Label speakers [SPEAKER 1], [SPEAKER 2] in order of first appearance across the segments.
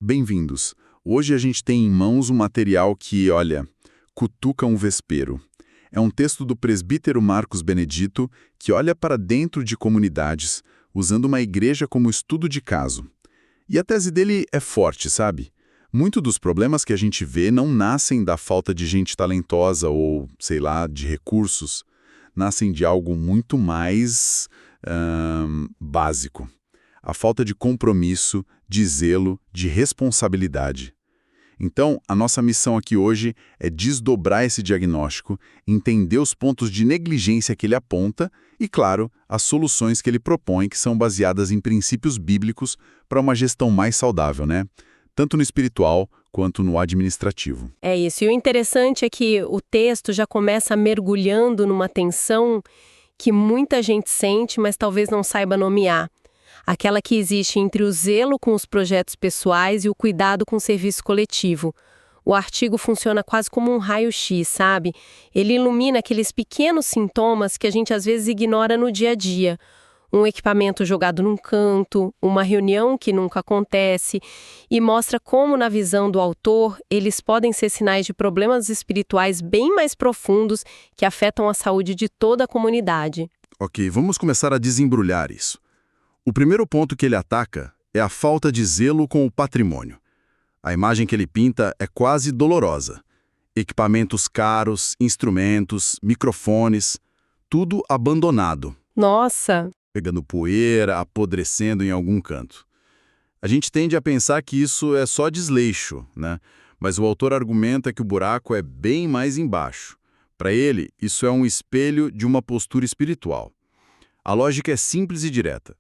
[SPEAKER 1] Bem-vindos. Hoje a gente tem em mãos um material que, olha, cutuca um vespeiro. É um texto do presbítero Marcos Benedito que olha para dentro de comunidades, usando uma igreja como estudo de caso. E a tese dele é forte, sabe? Muitos dos problemas que a gente vê não nascem da falta de gente talentosa ou, sei lá, de recursos. Nascem de algo muito mais básico. A falta de compromisso, de zelo, de responsabilidade. Então, a nossa missão aqui hoje é desdobrar esse diagnóstico, entender os pontos de negligência que ele aponta e, claro, as soluções que ele propõe, que são baseadas em princípios bíblicos para uma gestão mais saudável, né? Tanto no espiritual quanto no administrativo.
[SPEAKER 2] É isso. E o interessante é que o texto já começa mergulhando numa tensão que muita gente sente, mas talvez não saiba nomear. Aquela que existe entre o zelo com os projetos pessoais e o cuidado com o serviço coletivo. O artigo funciona quase como um raio-x, sabe? Ele ilumina aqueles pequenos sintomas que a gente às vezes ignora no dia a dia. Um equipamento jogado num canto, uma reunião que nunca acontece, e mostra como, na visão do autor, eles podem ser sinais de problemas espirituais bem mais profundos que afetam a saúde de toda a comunidade.
[SPEAKER 1] Ok, vamos começar a desembrulhar isso. O primeiro ponto que ele ataca é a falta de zelo com o patrimônio. A imagem que ele pinta é quase dolorosa. Equipamentos caros, instrumentos, microfones, tudo abandonado.
[SPEAKER 2] Nossa!
[SPEAKER 1] Pegando poeira, apodrecendo em algum canto. A gente tende a pensar que isso é só desleixo, né? Mas o autor argumenta que o buraco é bem mais embaixo. Para ele, isso é um espelho de uma postura espiritual. A lógica é simples e direta.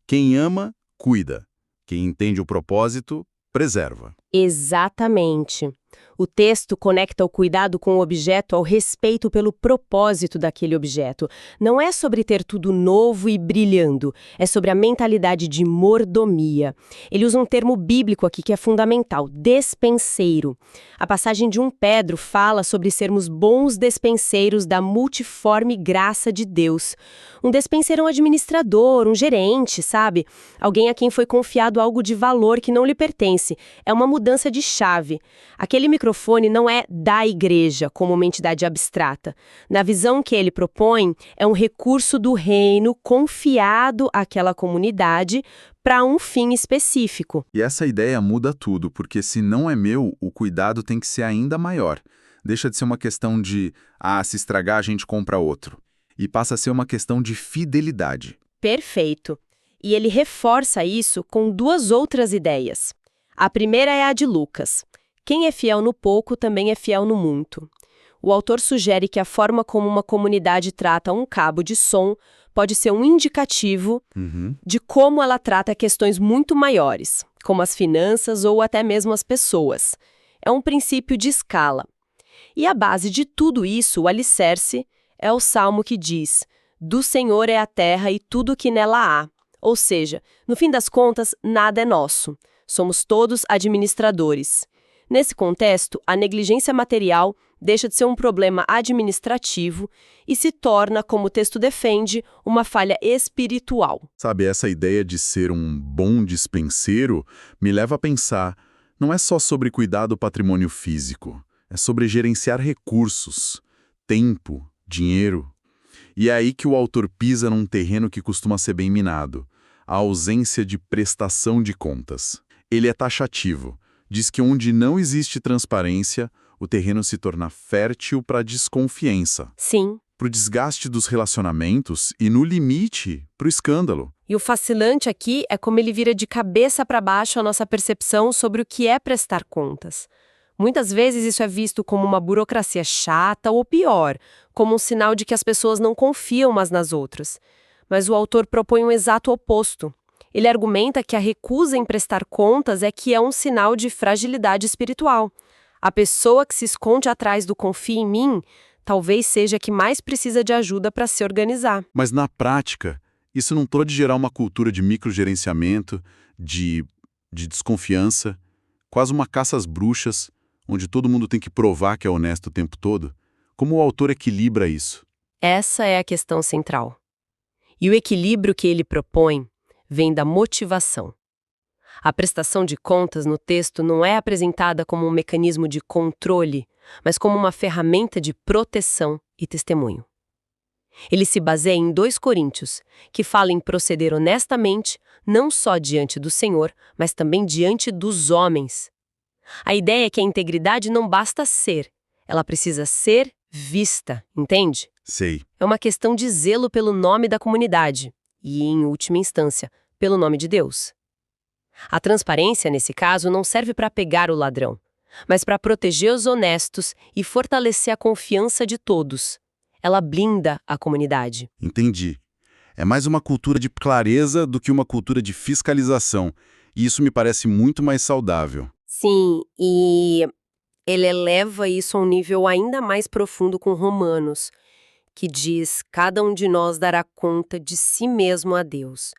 [SPEAKER 1] Quem ama, cuida. Quem entende o propósito, preserva.
[SPEAKER 2] Exatamente. O texto conecta o cuidado com o objeto ao respeito pelo propósito daquele objeto. Não é sobre ter tudo novo e brilhando, é sobre a mentalidade de mordomia. Ele usa um termo bíblico aqui que é fundamental, despenseiro. A passagem de 1 Pedro fala sobre sermos bons despenseiros da multiforme graça de Deus. Um despenseiro é um administrador, um gerente, sabe? Alguém a quem foi confiado algo de valor que não lhe pertence. É uma mudança de chave. Aquele microfone não é da igreja, como uma entidade abstrata. Na visão que ele propõe, é um recurso do reino confiado àquela comunidade para um fim específico.
[SPEAKER 1] E essa ideia muda tudo, porque se não é meu, o cuidado tem que ser ainda maior. Deixa de ser uma questão de, se estragar a gente compra outro. E passa a ser uma questão de fidelidade.
[SPEAKER 2] Perfeito. E ele reforça isso com 2 outras ideias. A primeira é a de Lucas. Quem é fiel no pouco também é fiel no muito. O autor sugere que a forma como uma comunidade trata um cabo de som pode ser um indicativo de como ela trata questões muito maiores, como as finanças ou até mesmo as pessoas. É um princípio de escala. E a base de tudo isso, o alicerce, é o Salmo que diz: "Do Senhor é a terra e tudo o que nela há." Ou seja, no fim das contas, nada é nosso. Somos todos administradores. Nesse contexto, a negligência material deixa de ser um problema administrativo e se torna, como o texto defende, uma falha espiritual.
[SPEAKER 1] Sabe, essa ideia de ser um bom despenseiro me leva a pensar, não é só sobre cuidar do patrimônio físico, é sobre gerenciar recursos, tempo, dinheiro. E é aí que o autor pisa num terreno que costuma ser bem minado, a ausência de prestação de contas. Ele é taxativo. Diz que onde não existe transparência, o terreno se torna fértil para a desconfiança.
[SPEAKER 2] Sim.
[SPEAKER 1] Para o desgaste dos relacionamentos e, no limite, para o escândalo.
[SPEAKER 2] E o fascinante aqui é como ele vira de cabeça para baixo a nossa percepção sobre o que é prestar contas. Muitas vezes isso é visto como uma burocracia chata ou pior, como um sinal de que as pessoas não confiam umas nas outras. Mas o autor propõe um exato oposto. Ele argumenta que a recusa em prestar contas é que é um sinal de fragilidade espiritual. A pessoa que se esconde atrás do confia em mim, talvez seja a que mais precisa de ajuda para se organizar.
[SPEAKER 1] Mas na prática, isso não pode gerar uma cultura de microgerenciamento, de desconfiança, quase uma caça às bruxas, onde todo mundo tem que provar que é honesto o tempo todo? Como o autor equilibra isso?
[SPEAKER 2] Essa é a questão central. E o equilíbrio que ele propõe vem da motivação. A prestação de contas no texto não é apresentada como um mecanismo de controle, mas como uma ferramenta de proteção e testemunho. Ele se baseia em 2 Coríntios, que fala em proceder honestamente, não só diante do Senhor, mas também diante dos homens. A ideia é que a integridade não basta ser, ela precisa ser vista, entende?
[SPEAKER 1] Sei.
[SPEAKER 2] É uma questão de zelo pelo nome da comunidade e, em última instância, pelo nome de Deus. A transparência, nesse caso, não serve para pegar o ladrão, mas para proteger os honestos e fortalecer a confiança de todos. Ela blinda a comunidade.
[SPEAKER 1] Entendi. É mais uma cultura de clareza do que uma cultura de fiscalização, e isso me parece muito mais saudável.
[SPEAKER 2] Sim, e ele eleva isso a um nível ainda mais profundo com Romanos, que diz: cada um de nós dará conta de si mesmo a Deus.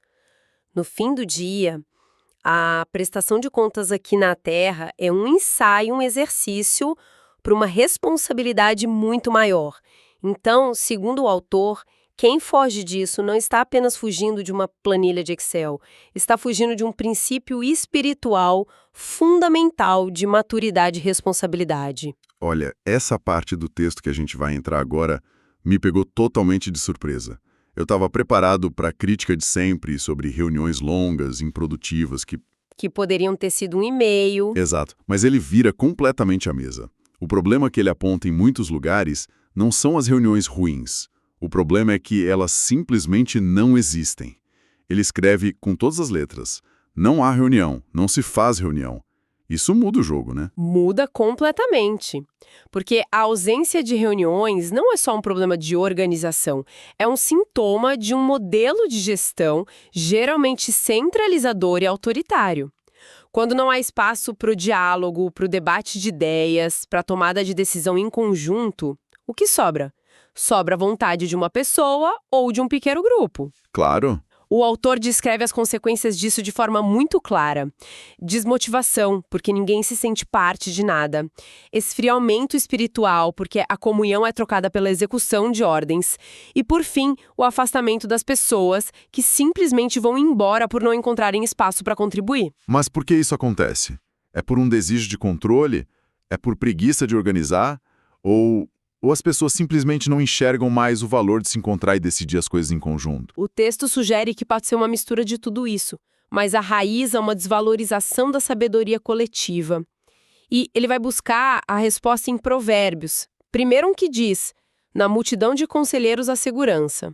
[SPEAKER 2] No fim do dia, a prestação de contas aqui na Terra é um ensaio, um exercício para uma responsabilidade muito maior. Então, segundo o autor, quem foge disso não está apenas fugindo de uma planilha de Excel, está fugindo de um princípio espiritual fundamental de maturidade e responsabilidade.
[SPEAKER 1] Olha, essa parte do texto que a gente vai entrar agora me pegou totalmente de surpresa. Eu estava preparado para a crítica de sempre sobre reuniões longas, improdutivas,
[SPEAKER 2] Que poderiam ter sido um e-mail.
[SPEAKER 1] Exato, mas ele vira completamente a mesa. O problema que ele aponta em muitos lugares não são as reuniões ruins. O problema é que elas simplesmente não existem. Ele escreve com todas as letras: não há reunião, não se faz reunião. Isso muda o jogo, né?
[SPEAKER 2] Muda completamente. Porque a ausência de reuniões não é só um problema de organização, é um sintoma de um modelo de gestão geralmente centralizador e autoritário. Quando não há espaço para o diálogo, para o debate de ideias, para a tomada de decisão em conjunto, o que sobra? Sobra a vontade de uma pessoa ou de um pequeno grupo.
[SPEAKER 1] Claro.
[SPEAKER 2] O autor descreve as consequências disso de forma muito clara. Desmotivação, porque ninguém se sente parte de nada. Esfriamento espiritual, porque a comunhão é trocada pela execução de ordens. E, por fim, o afastamento das pessoas, que simplesmente vão embora por não encontrarem espaço para contribuir.
[SPEAKER 1] Mas por que isso acontece? É por um desejo de controle? É por preguiça de organizar? Ou as pessoas simplesmente não enxergam mais o valor de se encontrar e decidir as coisas em conjunto?
[SPEAKER 2] O texto sugere que pode ser uma mistura de tudo isso, mas a raiz é uma desvalorização da sabedoria coletiva. E ele vai buscar a resposta em Provérbios. Primeiro um que diz: na multidão de conselheiros há segurança.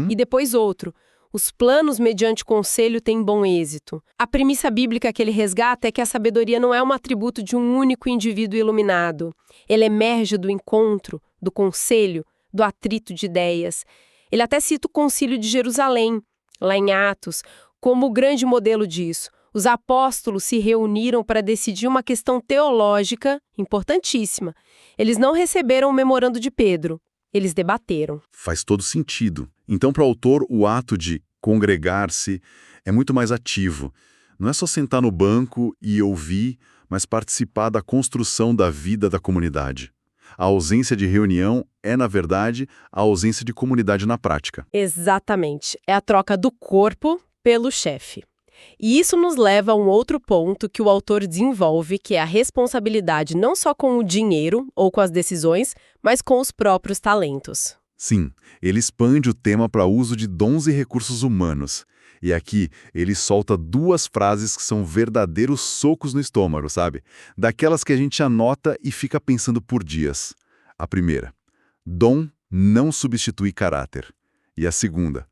[SPEAKER 2] E depois outro: os planos mediante conselho têm bom êxito. A premissa bíblica que ele resgata é que a sabedoria não é um atributo de um único indivíduo iluminado. Ele emerge do encontro, do conselho, do atrito de ideias. Ele até cita o Concílio de Jerusalém, lá em Atos, como o grande modelo disso. Os apóstolos se reuniram para decidir uma questão teológica importantíssima. Eles não receberam o memorando de Pedro, eles debateram.
[SPEAKER 1] Faz todo sentido. Então, para o autor, o ato de congregar-se é muito mais ativo. Não é só sentar no banco e ouvir, mas participar da construção da vida da comunidade. A ausência de reunião é, na verdade, a ausência de comunidade na prática.
[SPEAKER 2] Exatamente. É a troca do corpo pelo chefe. E isso nos leva a um outro ponto que o autor desenvolve, que é a responsabilidade não só com o dinheiro ou com as decisões, mas com os próprios talentos.
[SPEAKER 1] Sim, ele expande o tema para uso de dons e recursos humanos. E aqui ele solta 2 frases que são verdadeiros socos no estômago, sabe? Daquelas que a gente anota e fica pensando por dias. A primeira: dom não substitui caráter. E a segunda: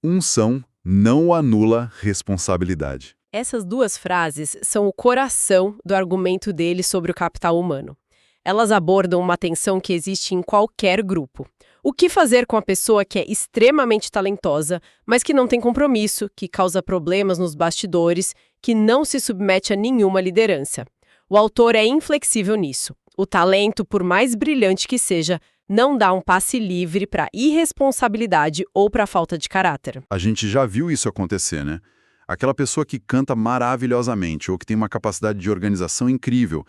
[SPEAKER 1] unção não anula responsabilidade.
[SPEAKER 2] Essas 2 frases são o coração do argumento dele sobre o capital humano. Elas abordam uma tensão que existe em qualquer grupo. O que fazer com a pessoa que é extremamente talentosa, mas que não tem compromisso, que causa problemas nos bastidores, que não se submete a nenhuma liderança? O autor é inflexível nisso. O talento, por mais brilhante que seja, não dá um passe livre para irresponsabilidade ou para falta de caráter.
[SPEAKER 1] A gente já viu isso acontecer, né? Aquela pessoa que canta maravilhosamente ou que tem uma capacidade de organização incrível,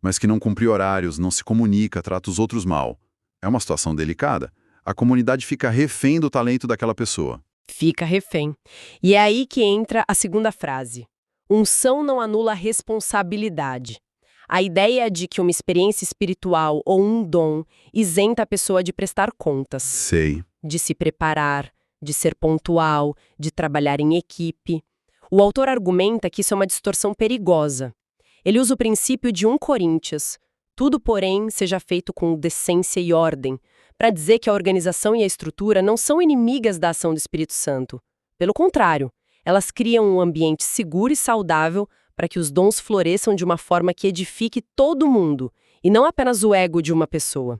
[SPEAKER 1] mas que não cumpre horários, não se comunica, trata os outros mal. É uma situação delicada. A comunidade fica refém do talento daquela pessoa.
[SPEAKER 2] Fica refém. E é aí que entra a segunda frase. Unção não anula a responsabilidade. A ideia de que uma experiência espiritual ou um dom isenta a pessoa de prestar contas,
[SPEAKER 1] Sei.
[SPEAKER 2] de se preparar, de ser pontual, de trabalhar em equipe. O autor argumenta que isso é uma distorção perigosa. Ele usa o princípio de 1 Coríntios, tudo, porém, seja feito com decência e ordem, para dizer que a organização e a estrutura não são inimigas da ação do Espírito Santo. Pelo contrário, elas criam um ambiente seguro e saudável para que os dons floresçam de uma forma que edifique todo mundo, e não apenas o ego de uma pessoa.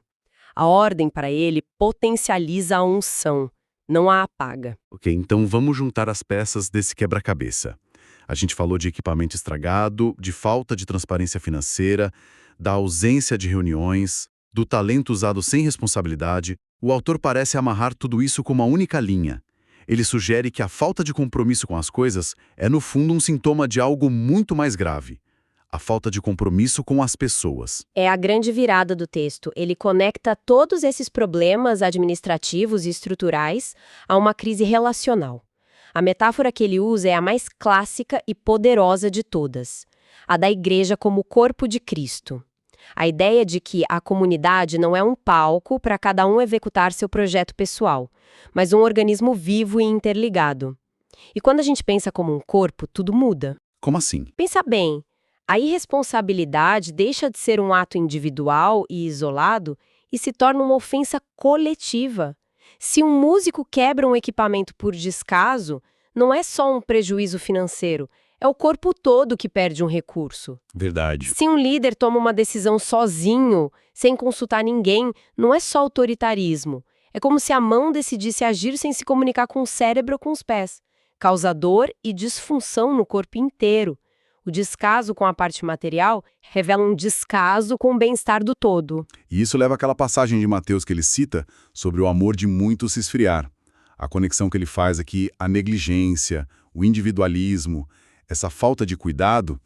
[SPEAKER 2] A ordem, para ele, potencializa a unção, não a apaga.
[SPEAKER 1] Ok, então vamos juntar as peças desse quebra-cabeça. A gente falou de equipamento estragado, de falta de transparência financeira, da ausência de reuniões, do talento usado sem responsabilidade. O autor parece amarrar tudo isso com uma única linha. Ele sugere que a falta de compromisso com as coisas é, no fundo, um sintoma de algo muito mais grave: a falta de compromisso com as pessoas.
[SPEAKER 2] É a grande virada do texto. Ele conecta todos esses problemas administrativos e estruturais a uma crise relacional. A metáfora que ele usa é a mais clássica e poderosa de todas, a da igreja como corpo de Cristo. A ideia de que a comunidade não é um palco para cada um executar seu projeto pessoal, mas um organismo vivo e interligado. E quando a gente pensa como um corpo, tudo muda.
[SPEAKER 1] Como assim?
[SPEAKER 2] Pensa bem, a irresponsabilidade deixa de ser um ato individual e isolado e se torna uma ofensa coletiva. Se um músico quebra um equipamento por descaso, não é só um prejuízo financeiro, é o corpo todo que perde um recurso.
[SPEAKER 1] Verdade.
[SPEAKER 2] Se um líder toma uma decisão sozinho, sem consultar ninguém, não é só autoritarismo. É como se a mão decidisse agir sem se comunicar com o cérebro ou com os pés. Causa dor e disfunção no corpo inteiro. O descaso com a parte material revela um descaso com o bem-estar do todo.
[SPEAKER 1] E isso leva àquela passagem de Mateus que ele cita sobre o amor de muitos se esfriar. A conexão que ele faz aqui, a negligência, o individualismo, essa falta de cuidado,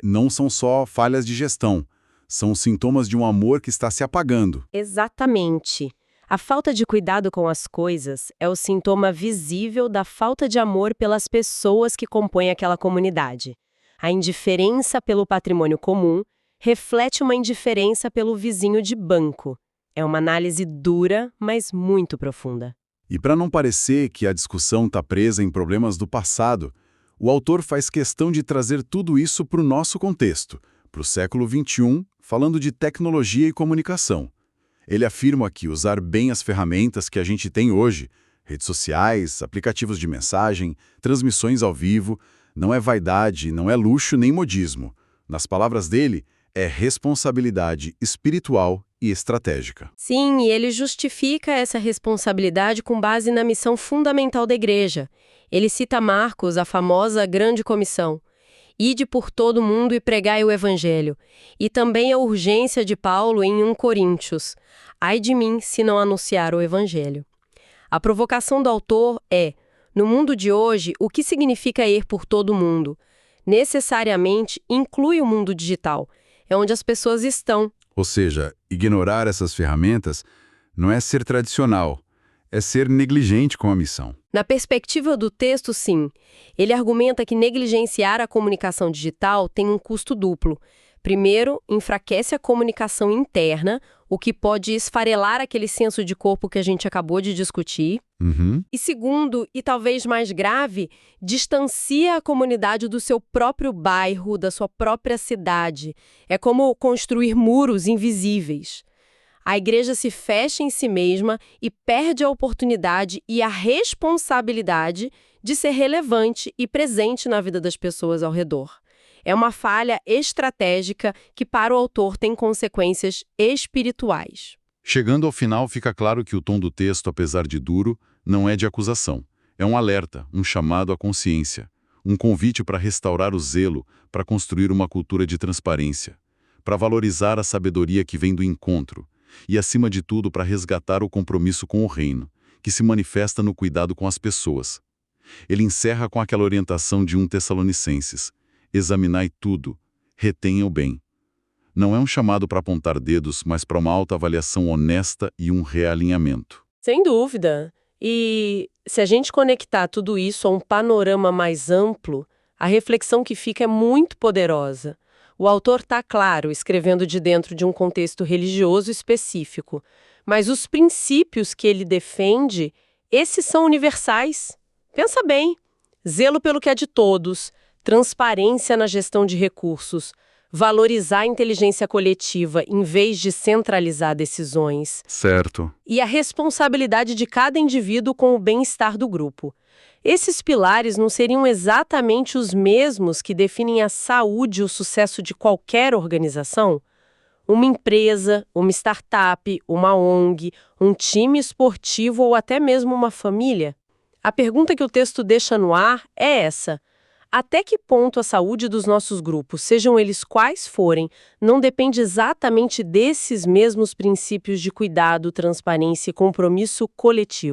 [SPEAKER 1] não são só falhas de gestão, são sintomas de um amor que está se apagando.
[SPEAKER 2] Exatamente. A falta de cuidado com as coisas é o sintoma visível da falta de amor pelas pessoas que compõem aquela comunidade. A indiferença pelo patrimônio comum reflete uma indiferença pelo vizinho de banco. É uma análise dura, mas muito profunda.
[SPEAKER 1] E para não parecer que a discussão está presa em problemas do passado, o autor faz questão de trazer tudo isso para o nosso contexto, para o século XXI, falando de tecnologia e comunicação. Ele afirma que usar bem as ferramentas que a gente tem hoje, redes sociais, aplicativos de mensagem, transmissões ao vivo, não é vaidade, não é luxo nem modismo. Nas palavras dele, é responsabilidade espiritual e estratégica.
[SPEAKER 2] Sim, e ele justifica essa responsabilidade com base na missão fundamental da igreja. Ele cita Marcos, a famosa Grande Comissão. Ide por todo o mundo e pregai o Evangelho. E também a urgência de Paulo em 1 Coríntios. Ai de mim se não anunciar o Evangelho. A provocação do autor é: no mundo de hoje, o que significa ir por todo o mundo? Necessariamente inclui o mundo digital. É onde as pessoas estão.
[SPEAKER 1] Ou seja, ignorar essas ferramentas não é ser tradicional, é ser negligente com a missão.
[SPEAKER 2] Na perspectiva do texto, sim. Ele argumenta que negligenciar a comunicação digital tem um custo duplo. Primeiro, enfraquece a comunicação interna, o que pode esfarelar aquele senso de corpo que a gente acabou de discutir. E segundo, e talvez mais grave, distancia a comunidade do seu próprio bairro, da sua própria cidade. É como construir muros invisíveis. A igreja se fecha em si mesma e perde a oportunidade e a responsabilidade de ser relevante e presente na vida das pessoas ao redor. É uma falha estratégica que, para o autor, tem consequências espirituais.
[SPEAKER 1] Chegando ao final, fica claro que o tom do texto, apesar de duro, não é de acusação. É um alerta, um chamado à consciência, um convite para restaurar o zelo, para construir uma cultura de transparência, para valorizar a sabedoria que vem do encontro e, acima de tudo, para resgatar o compromisso com o reino, que se manifesta no cuidado com as pessoas. Ele encerra com aquela orientação de 1 Tessalonicenses: examinai tudo, retenha o bem. Não é um chamado para apontar dedos, mas para uma autoavaliação honesta e um realinhamento.
[SPEAKER 2] Sem dúvida. E se a gente conectar tudo isso a um panorama mais amplo, A reflexão que fica é muito poderosa. O autor está, claro, escrevendo de dentro de um contexto religioso específico, mas os princípios que ele defende, esses são universais. Pensa bem: zelo pelo que é de todos, transparência na gestão de recursos, valorizar a inteligência coletiva em vez de centralizar decisões.
[SPEAKER 1] Certo.
[SPEAKER 2] E a responsabilidade de cada indivíduo com o bem-estar do grupo. Esses pilares não seriam exatamente os mesmos que definem a saúde e o sucesso de qualquer organização? Uma empresa, uma startup, uma ONG, um time esportivo ou até mesmo uma família? A pergunta que o texto deixa no ar é essa: até que ponto a saúde dos nossos grupos, sejam eles quais forem, não depende exatamente desses mesmos princípios de cuidado, transparência e compromisso coletivo?